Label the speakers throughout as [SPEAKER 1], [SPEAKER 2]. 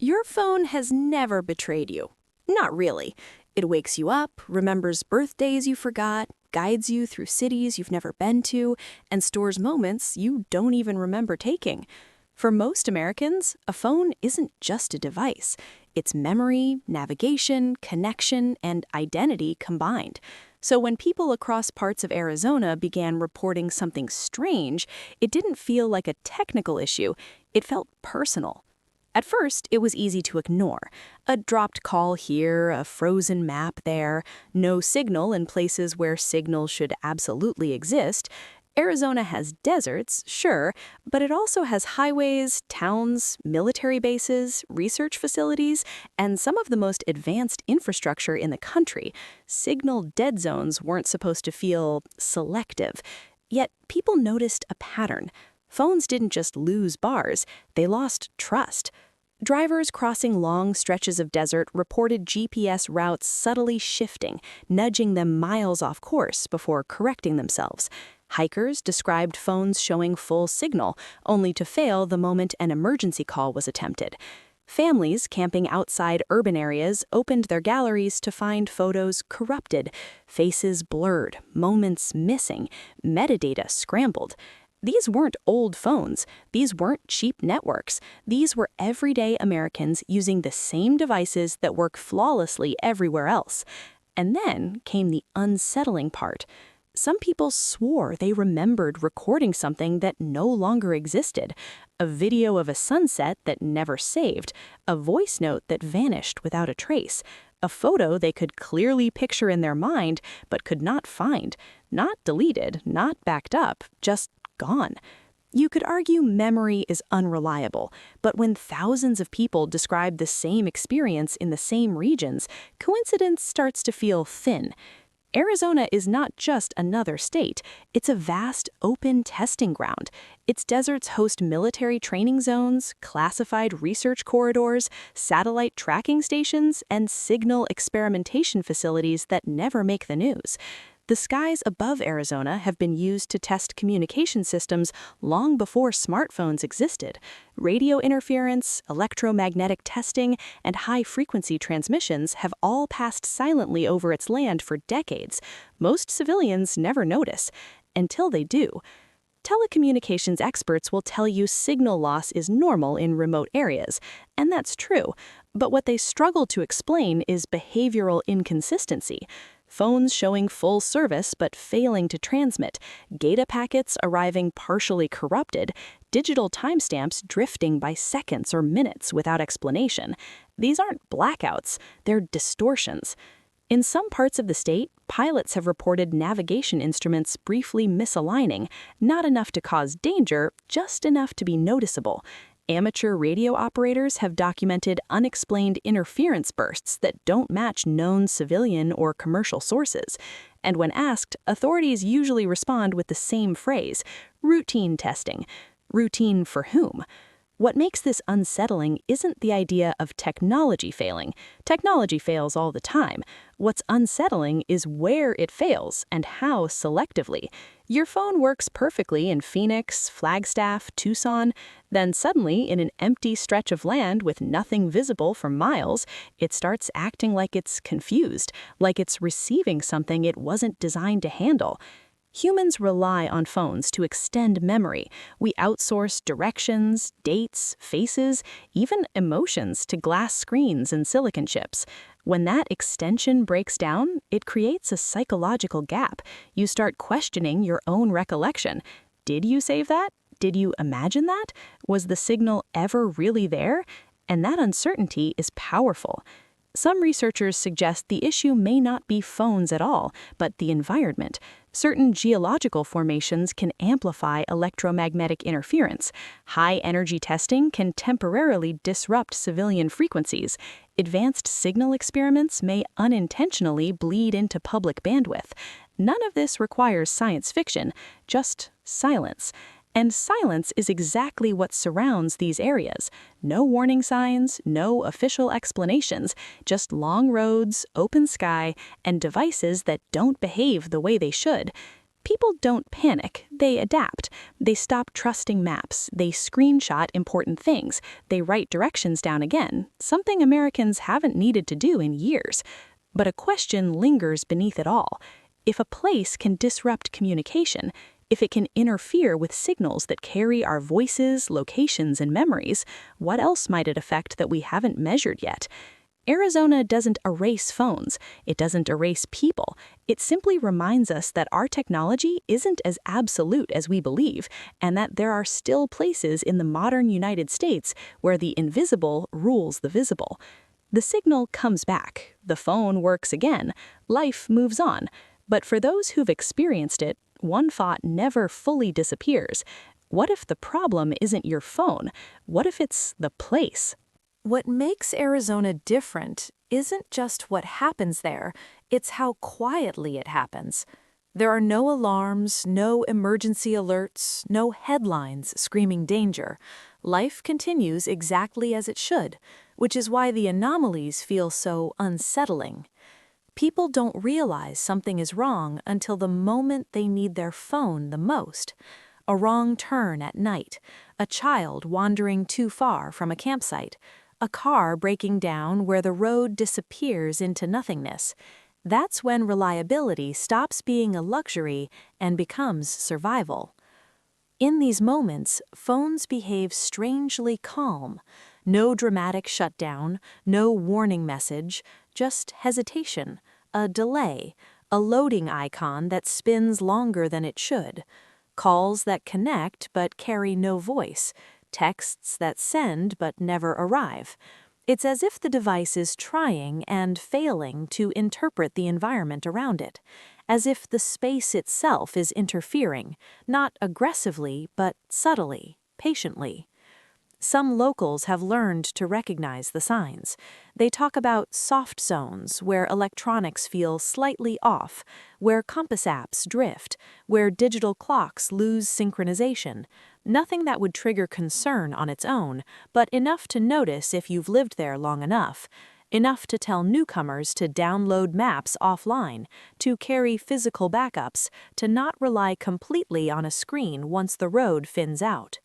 [SPEAKER 1] Your phone has never betrayed you. Not really. It wakes you up, remembers birthdays you forgot, guides you through cities you've never been to, and stores moments you don't even remember taking. For most Americans, a phone isn't just a device. It's memory, navigation, connection, and identity combined. So when people across parts of Arizona began reporting something strange, it didn't feel like a technical issue. It felt personal. At first, it was easy to ignore. A dropped call here, a frozen map there, no signal in places where signal should absolutely exist. Arizona has deserts, sure, but it also has highways, towns, military bases, research facilities, and some of the most advanced infrastructure in the country. Signal dead zones weren't supposed to feel selective. Yet people noticed a pattern. Phones didn't just lose bars, they lost trust. Drivers crossing long stretches of desert reported GPS routes subtly shifting, nudging them miles off course before correcting themselves. Hikers described phones showing full signal, only to fail the moment an emergency call was attempted. Families camping outside urban areas opened their galleries to find photos corrupted, faces blurred, moments missing, metadata scrambled. These weren't old phones. These weren't cheap networks. These were everyday Americans using the same devices that work flawlessly everywhere else. And then came the unsettling part. Some people swore they remembered recording something that no longer existed. A video of a sunset that never saved. A voice note that vanished without a trace. A photo they could clearly picture in their mind, but could not find. Not deleted, not backed up, just gone. You could argue memory is unreliable, but when thousands of people describe the same experience in the same regions, coincidence starts to feel thin. Arizona is not just another state. It's a vast, open testing ground. Its deserts host military training zones, classified research corridors, satellite tracking stations, and signal experimentation facilities that never make the news. The skies above Arizona have been used to test communication systems long before smartphones existed. Radio interference, electromagnetic testing, and high-frequency transmissions have all passed silently over its land for decades. Most civilians never notice, until they do. Telecommunications experts will tell you signal loss is normal in remote areas, and that's true. But what they struggle to explain is behavioral inconsistency. Phones showing full service but failing to transmit, data packets arriving partially corrupted, digital timestamps drifting by seconds or minutes without explanation. These aren't blackouts, they're distortions. In some parts of the state, pilots have reported navigation instruments briefly misaligning, not enough to cause danger, just enough to be noticeable. Amateur radio operators have documented unexplained interference bursts that don't match known civilian or commercial sources. And when asked, authorities usually respond with the same phrase, routine testing. Routine for whom? What makes this unsettling isn't the idea of technology failing. Technology fails all the time. What's unsettling is where it fails and how selectively. Your phone works perfectly in Phoenix, Flagstaff, Tucson. Then suddenly, in an empty stretch of land with nothing visible for miles, it starts acting like it's confused, like it's receiving something it wasn't designed to handle. Humans rely on phones to extend memory. We outsource directions, dates, faces, even emotions to glass screens and silicon chips. When that extension breaks down, it creates a psychological gap. You start questioning your own recollection. Did you save that? Did you imagine that? Was the signal ever really there? And that uncertainty is powerful. Some researchers suggest the issue may not be phones at all, but the environment. Certain geological formations can amplify electromagnetic interference. High-energy testing can temporarily disrupt civilian frequencies. Advanced signal experiments may unintentionally bleed into public bandwidth. None of this requires science fiction, just silence. And silence is exactly what surrounds these areas. No warning signs, no official explanations, just long roads, open sky, and devices that don't behave the way they should.
[SPEAKER 2] People don't panic, they adapt. They stop trusting maps, they screenshot important things, they write directions down again, something Americans haven't needed to do in years. But a question lingers beneath it all. If a place can disrupt communication, if it can interfere with signals that carry our voices, locations, and memories, what else might it affect that we haven't measured yet? Arizona doesn't erase phones, it doesn't erase people. It simply reminds us that our technology isn't as absolute as we believe, and that there are still places in the modern United States where the invisible rules the visible. The signal comes back, the phone works again, life moves on. But for those who've experienced it, one thought never fully disappears. What if the problem isn't your phone? What if it's the place?
[SPEAKER 1] What makes Arizona different isn't just what happens there, it's how quietly it happens. There are no alarms, no emergency alerts, no headlines screaming danger. Life continues exactly as it should, which is why the anomalies feel so unsettling. People don't realize something is wrong until the moment they need their phone the most. A wrong turn at night, a child wandering too far from a campsite, a car breaking down where the road disappears into nothingness. That's when reliability stops being a luxury and becomes survival. In these moments, phones behave strangely calm. No dramatic shutdown, no warning message, just hesitation, a delay, a loading icon that spins longer than it should, calls that connect but carry no voice, texts that send but never arrive. It's as if the device is trying and failing to interpret the environment around it, as if the space itself is interfering, not aggressively but subtly, patiently. Some locals have learned to recognize the signs. They talk about soft zones where electronics feel slightly off, where compass apps drift, where digital clocks lose synchronization. Nothing that would trigger concern on its own, but enough to notice if you've lived there long enough. Enough to tell newcomers to download maps offline, to carry physical backups, to not rely completely on a screen once the road thins out.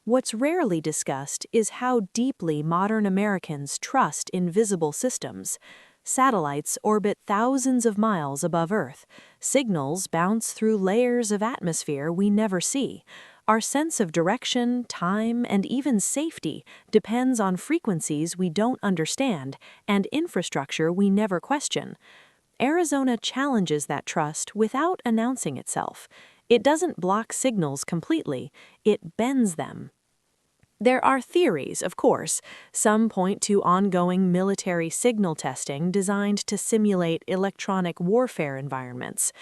[SPEAKER 1] What's rarely discussed is how deeply modern Americans trust invisible systems. Satellites orbit thousands of miles above Earth. Signals bounce through layers of atmosphere we never see. Our sense of direction, time, and even safety depends on frequencies we don't understand and infrastructure we never question. Arizona challenges that trust without announcing itself. It doesn't block signals completely, it bends them. There are theories, of course. Some point to ongoing military signal testing designed to simulate electronic warfare environments.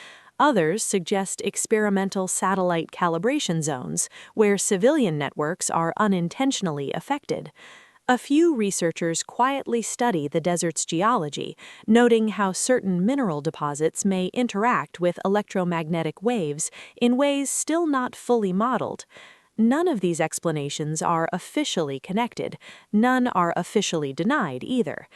[SPEAKER 1] Others suggest experimental satellite calibration zones, where civilian networks are unintentionally affected. A few researchers quietly study the desert's geology, noting how certain mineral deposits may interact with electromagnetic waves in ways still not fully modeled. None of these explanations are officially connected. None are officially denied either.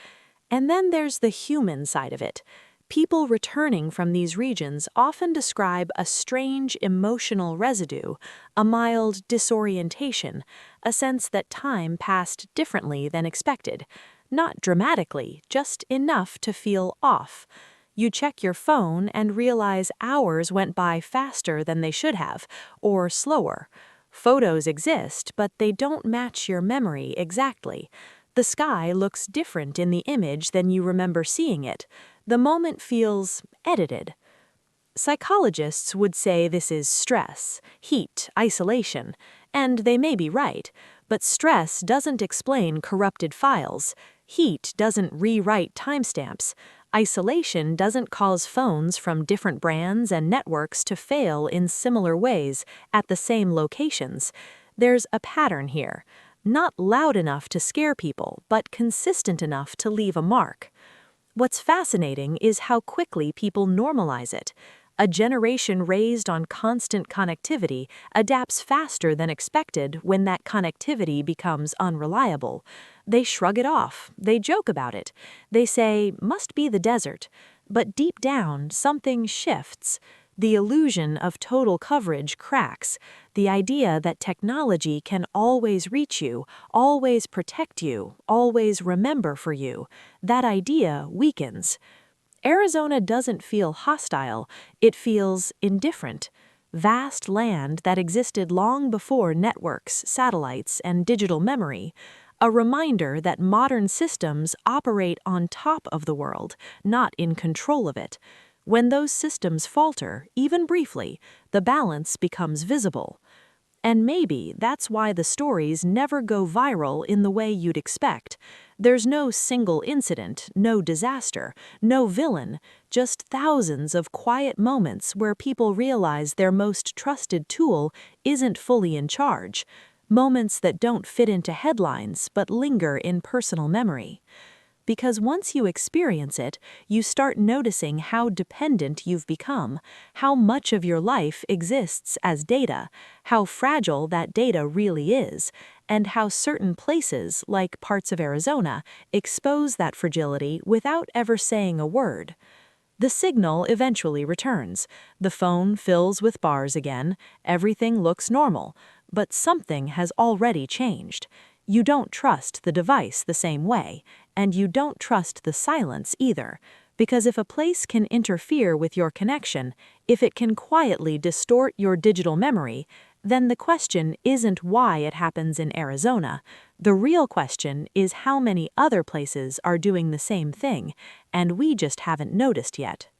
[SPEAKER 1] And then there's the human side of it. People returning from these regions often describe a strange emotional residue, a mild disorientation, a sense that time passed differently than expected. Not dramatically, just enough to feel off. You check your phone and realize hours went by faster than they should have, or slower. Photos exist, but they don't match your memory exactly. The sky looks different in the image than you remember seeing it. The moment feels edited. Psychologists would say this is stress, heat, isolation, and they may be right, but stress doesn't explain corrupted files. Heat doesn't rewrite timestamps. Isolation doesn't cause phones from different brands and networks to fail in similar ways at the same locations. There's a pattern here. Not loud enough to scare people, but consistent enough to leave a mark. What's fascinating is how quickly people normalize it. A generation raised on constant connectivity adapts faster than expected when that connectivity becomes unreliable. They shrug it off, they joke about it, they say, must be the desert. But deep down, something shifts.
[SPEAKER 2] The illusion of total coverage cracks. The idea that technology can always reach you, always protect you, always remember for you, that idea weakens. Arizona doesn't feel hostile, it feels indifferent. Vast land that existed long before networks, satellites, and digital memory. A reminder that modern systems operate on top of the world, not in control of it. When those systems falter, even briefly, the balance becomes visible. And maybe that's why the stories never go viral in the way you'd expect. There's no single incident, no disaster, no villain, just thousands of quiet moments where people realize their most trusted tool isn't fully in charge. Moments that don't fit into headlines but linger in personal memory. Because once you experience it, you start noticing how dependent you've become, how much of your life exists as data, how fragile that data really is, and how certain places, like parts of Arizona, expose that fragility without ever saying a word. The signal eventually returns. The phone fills with bars again, everything looks normal, but something has already changed. You don't trust the device the same way, and you don't trust the silence either, because if a place can interfere with your connection, if it can quietly distort your digital memory, then the question isn't why it happens in Arizona. The real question is how many other places are doing the same thing, and we just haven't noticed yet.